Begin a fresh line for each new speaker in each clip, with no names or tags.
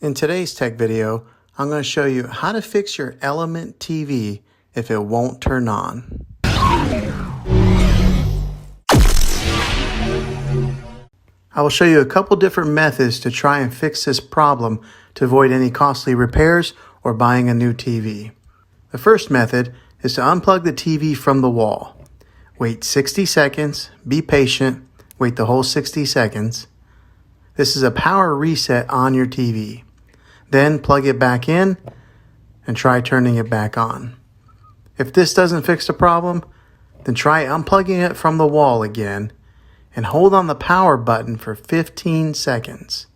In today's tech video, I'm going to show you how to fix your Element TV if it won't turn on. I will show you a couple different methods to try and fix this problem to avoid any costly repairs or buying a new TV. The first method is to unplug the TV from the wall. Wait 60 seconds, be patient, wait the whole 60 seconds. This is a power reset on your TV. Then plug it back in and try turning it back on. If this doesn't fix the problem, then try unplugging it from the wall again and hold on the power button for 15 seconds.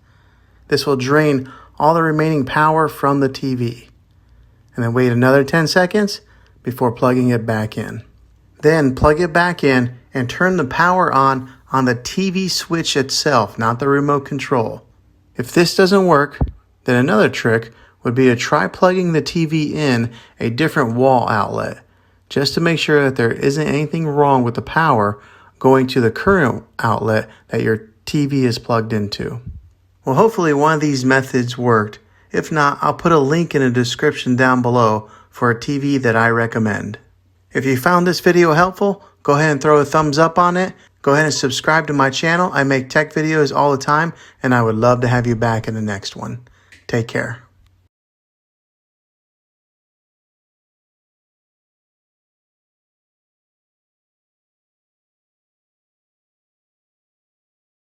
This will drain all the remaining power from the TV. And then wait another 10 seconds before plugging it back in. Then plug it back in and turn the power on the TV switch itself, not the remote control. If this doesn't work, then another trick would be to try plugging the TV in a different wall outlet, just to make sure that there isn't anything wrong with the power going to the current outlet that your TV is plugged into. Well, hopefully one of these methods worked. If not, I'll put a link in the description down below for a TV that I recommend. If you found this video helpful, go ahead and throw a thumbs up on it. Go ahead and subscribe to my channel. I make tech videos all the time, and I would love to have you back in the next one. Take care.